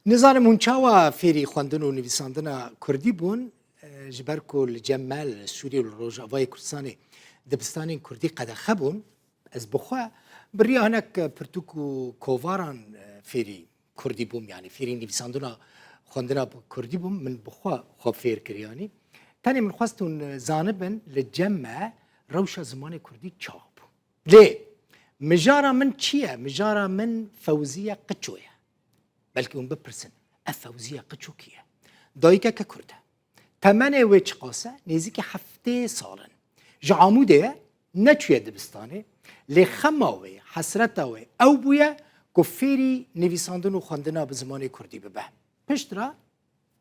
نزانم هون چاوا فێری خوێندن و نویساندنا کوردی بوون ji ber ku li cem li Sûriye û Rojavayê Kurdistanê dibistانên Kurdî qedexe bûn, ez bixwe biriya hinek pirtûk û kovaran fêrî Kurdî bûm, yani fêrî nivîsandina xwendina Kurdî bûm, min bixwe xwe fêr kiriyanî. Tenê min xwest hûn zanibin li cem me rewşa zimanê Kurdî çawa bû. Lê mijara min çi ye? Mijara min Fewziye Qiço ye. Belkî hûn bipirsin, ev Fewziye Qiço kî ye? Dayîkeke Kurd e. Temenê wê çiqase nêzîkî heftê salin. Ji Amûdê neçûye dibistanê, lê xema wê, hesreta wê ew bûye ku fêrî nivîsandin û xwendina bi zimanê Kurdî bibe. Piştre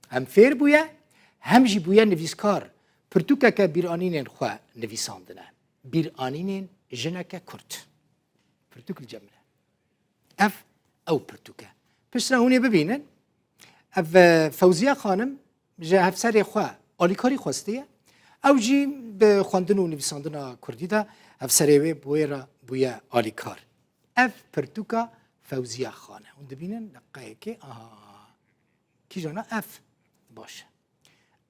hem fêr bûye, hem jî bûye nivîskar. Pirtûkeke bîranînên xwe nivîsandine. Bîranînên jineke Kurd. Pirtûk li cem e. Ev pirtûk e. Piştre hûn ê bibînin, ev Fewziye xanim ji hevserê xwe alîkarî xwestiye, ew jî bi xwendin û nivîsandina Kurdî de hevserê wê bi wê re bûye alîkar. Ev pirtûka Fewziye xan e. Hûn dibînin deqeyekê, kîjana ev baş e.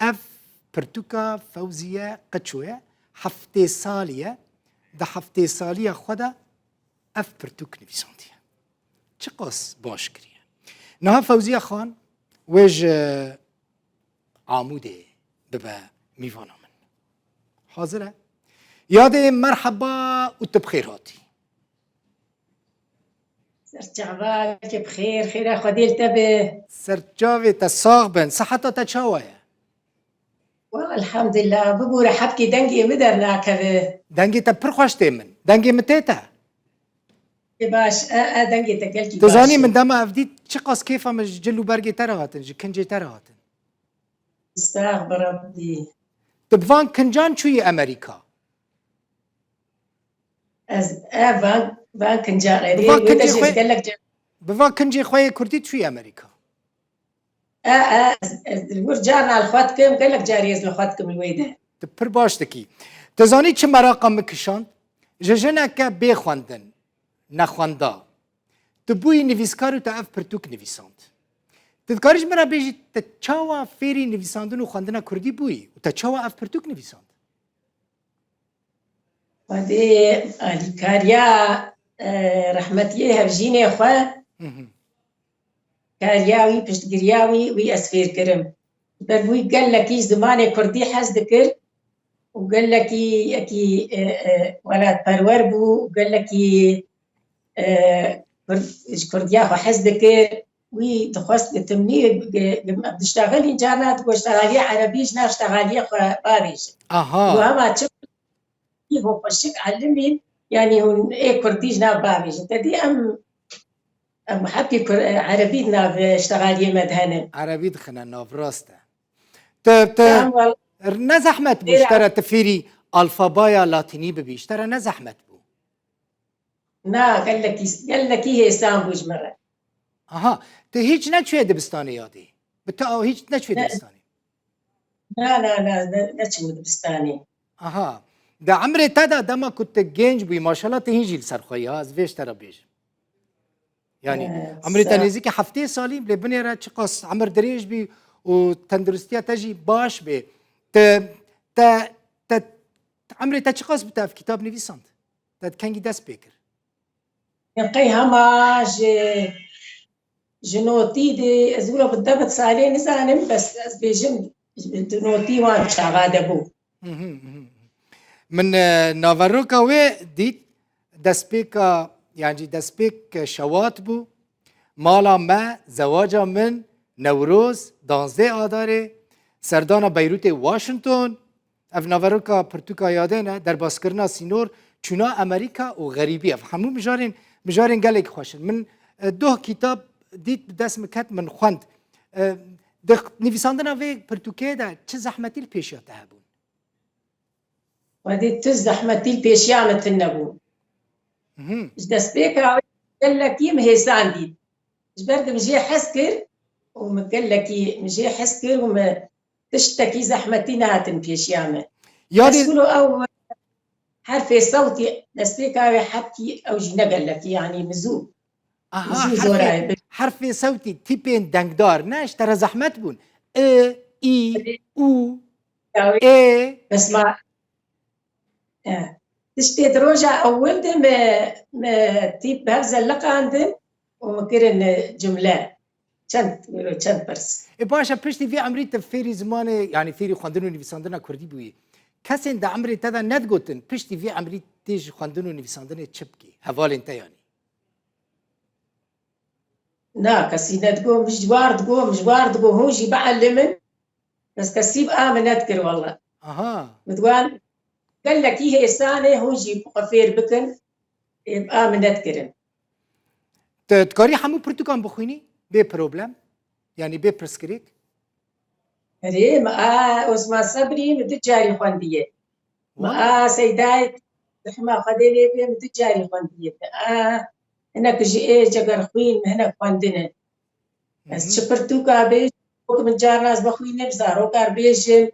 Ev pirtûka Fewziye Qiço ye, heftê salî ye, di heftê saliya xwe de ev pirtûk nivîsandiye. Çi qas baş kiriye? Niha Fewziye xan wê ji Amûdê bibe mîvana min. Hazir e? Yadê merheba û tu bi xêr hatî. Serçavakê bi xêr, xêra Xwedê li te be. Serçavê te sax bin, seheta te çawa ye? Elhamdülillah, bibûre hebkê dengê min dernakeve. Dengê te pir xweş tê min. Dengê min tê te. Baş, dengê te gelkî Tu baş. zanî min dema ev dît çi qas kêfa min ji cil û bergê te re hatin, ji kincê te re hatin. Estağ bi Rabbî. Tu bi van kincan çûyî Amerîka. Ez van kincarê. Bi van Wê de kincê ji xwe gelek bi van kincê xwe yê Kurdî çûyî Amerîka. ez dilwir carna li xwe dikim, gelek carî ez li xwe dikim li wê de. Tu pir baş dikî. Tu zanî çi meraqa min kişand? Ji jineke bê xwendin, nexwenda. Tu bûyî nivîskar û te ev pirtûk nivîsand. Tu dikarî ji min re bêjî te çawa fêrî nivîsandin û xwendina Kurdî bûyî û te çawa ev pirtûk nivîsand? Xwedê alîkariya rehmetiyê hevjînê xwe, kariya wî, piştgiriya wî ez fêr kirim. Ber wî gelekî zimanê Kurdî hez dikir û gelekî yekî welatperwer bû, gelekî ji Kurdiya xwe hez dikir. Wî dixwest gitimnî diştexelîn carna diko ştexaliya erebî ji nav ştexaliyê xwe babêjin. û hema çi xweşik elimîn, yanî hûn ê Kurdî ji nav babêjin. Te dî em hepkî erebî di nav ştexaliyê me de hene. Erebî dixine nav, rast e. Ne zehmet bû ji te re tu fêrî alfabaya latînî bibî, ji te re ne zehmet bû? Na, gelekî hêsan bû ji min re. Tu hiç neçûye dibistanê yadê? Bi te hiç neçûye dibistanê? Na, neçûm dibistanê. Di emrê te de dema ku tu genç bûyî, maşallah tu hîn jî li ser xwe yî, ez vê ji te re bêjim. Yani emrê te nêzîkî heftê salî, lê binê re çi qas emir dirêj bî û tendurustiya te jî baş bê. Emrê te çi qas bi te ev kitap nivîsand? Te kengî dest pê kir? Qey hema ji notî de ez wilo bi debit salê nizanim, bes ez bêjim di notî wan çawa de bû. Min naveroka wê dît destpêka, yani destpêk şewat bû. Mala me, zewaca min Newroz 12 Adarê, serdana Beyrûtê Washington. Ev naveroka pirtûka yadê ne, derbaskirina sînor, çûna Amerîka û xerîbî. Ev hemû mijarên gelekî xweş in. Min doh kitap dît bi dest min ket, min xwend. Di nivîsandina vê pirtûkê de çi zehmetî li pêşiya te hebûn? Xwedê tu zehmetî li pêşiya me tune bû. Ji destpêka gelekî min hêsan dît. Ji ber ku min jê hez kir û min gelekî min jê hez kir û min tiştekî zehmetî nehatin pêşiya me. Ez wilo ew herfê sewtî destpêka wê hepkî ew jî ne gelekî, yanî mizû. حرف صوتي تيبين دنگدار نه اشترى زحمت بون اي او اي بس ما تشتي دروجة أول دم ما تيب بهذا اللقاء عندهم ومكرن جملة چند برس باشا پشتی في عمري فيري زمان يعني فيري خواندن و نویساندن كردي بوي کسین دا عمري تدا ندگوتن پشتی في عمري تيج خواندن و نویساندن چبكي هوال انت يعني نا كسي ندقو مش جوار تقو هوجي بعلمن بس كسيب آمن أذكر والله مدوان قال لك إيه إسانة هوجي بقفير بكن يبقى من أذكرن تكاري حمو برتقال بخويني بي بروبلم يعني بي برسكريك هري ما عثمان صبري متجاري خواندية ما سيداي رحمة خديلي بي متجاري خواندية هناك جي جگر خوين هناك خواندنن بس شبرتوكا بيج من جار ناس بخوينه بزارو كار بيجن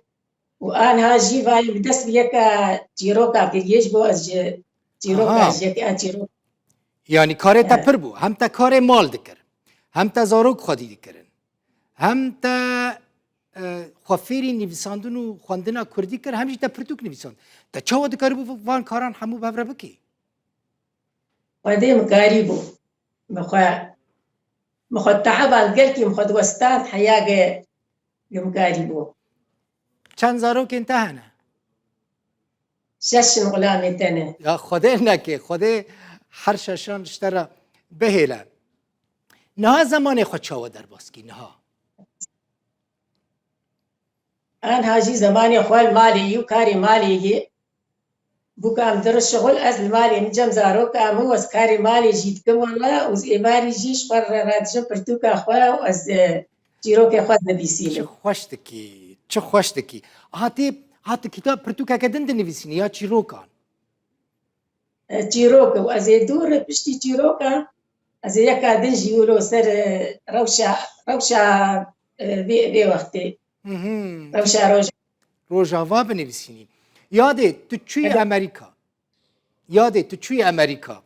وآن هاجي فاي بدس بيكا جيروكا كريش بو از جيروكا جيكا جيروكا يعني كاري تا پر بو هم تا كاري مال دكر هم تا زاروك خودي دكرن هم تا خوفيري نویساندن و خواندنا كردي كر هم جي تا پرتوك نویساند تا چاوا دكار بو وان كاران همو بفره بكي وده مكاري بو مخو تعب القلكي مخو وستان حياة مكاري بو چند زاروك انتهنا 6 غلامي تاني يا خده نكي خده هر ششان اشترى بهلا نها زمان خود چاوا در باسكي نها أنا هاجي زماني خوال مالي وكاري مالي بوكام درس شغل أزل مالي من جم زاروك أمو وز كاري مالي جيتكم والله وز إباري جيش فر رادجم برتوكا أخوة وز جيروك أخوة نبيسينو چه خوشتكي هاتي كتاب برتوكا كدن نبيسيني يا جيروكان جيروك وز دور بشتي جيروكا از يكا دن جيولو سر روشا بي وقتي روشا روجاوا بنبيسيني يادي تشوي أمريكا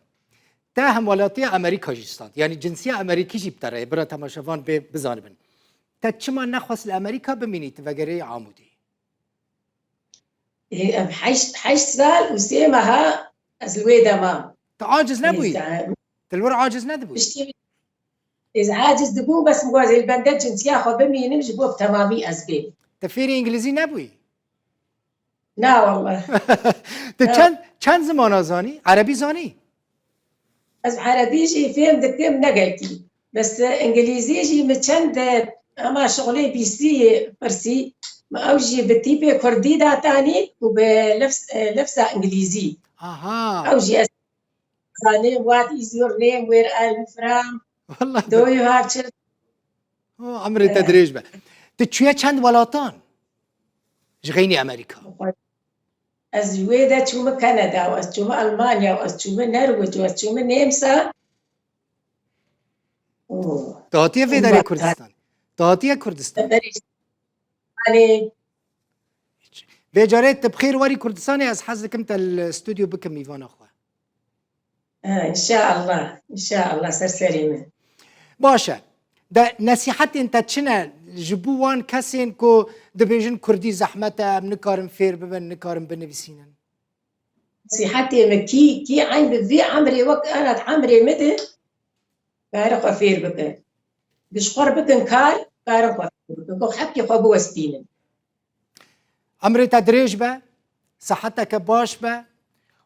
تاهم ولاتي أمريكا جيستان يعني جنسية أمريكي جي بتره برا تماشافان بزانبن تا چما نخواست الأمريكا بميني تفقري عامودي حيش سال وسيمها از الويدا ما تعاجز نبوي تلور عاجز نبوي إذا عاجز دبو بس مغازي البندات جنسية خو بميني مجبو بتمامي أزبين تفيري إنجليزي نبوي لا والله چند زمان زاني عربي زاني از عربي جي فهم دكتم نقلتي بس انجليزي جي مچند اما شغلي بي سي فرسي ما اوجي بتيبي كردي داتاني وبلفظ انجليزي اوجي زاني what is your name where are you from والله do you have children عمري تدريج بقى تشويه چند ولاتان جغيني أمريكا از ويدا تشوم كندا وتشوم ألمانيا وتشوم النرويج وتشوم النمسا تهاتيه في داري كردستان تهاتيه كردستان يعني بجاريت بخير وري كردستاني از حظك انت الاستوديو بكم ميفان اخوه ان شاء الله سرسريمه باشا ده نصيحتي انت تشنا جبوان كاسين كو دبيجن كردي زحمته نكارم فير ببن نكارم بنفسينا نصيحتي مكي عين بذي عمري وقت انا عمري مدى كارق فير بكن بشقر بكن كارق فير بكن حكي خو بوستين عمري تدريج با صحتك باش با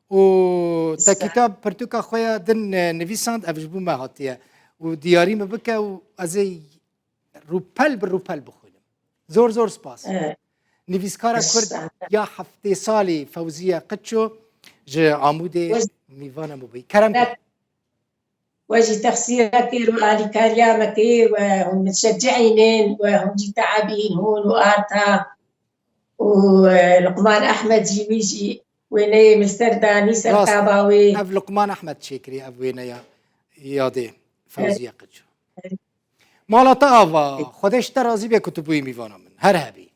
و تا كتاب برتوكا خويا دن نفيساند افجبو ما هاتيه ودياري ما بكا وازي روبل بالروبل بخونم زور سباس نویسکارا کرد یا هفته سالی فوزیه قدشو جه عمودي ميفانا مبي كرم واجي تفسيرك وعلي كاريامك وهم متشجعين وهم جي تعبين هون وآتا ولقمان أحمد جيويجي ويني مسترداني سرطاباوي أف لقمان أحمد شكري أف ويني يادي فوزية قدشو مالا تاوا خودش ترازي بيا كتبوي ميفانا من هر هبي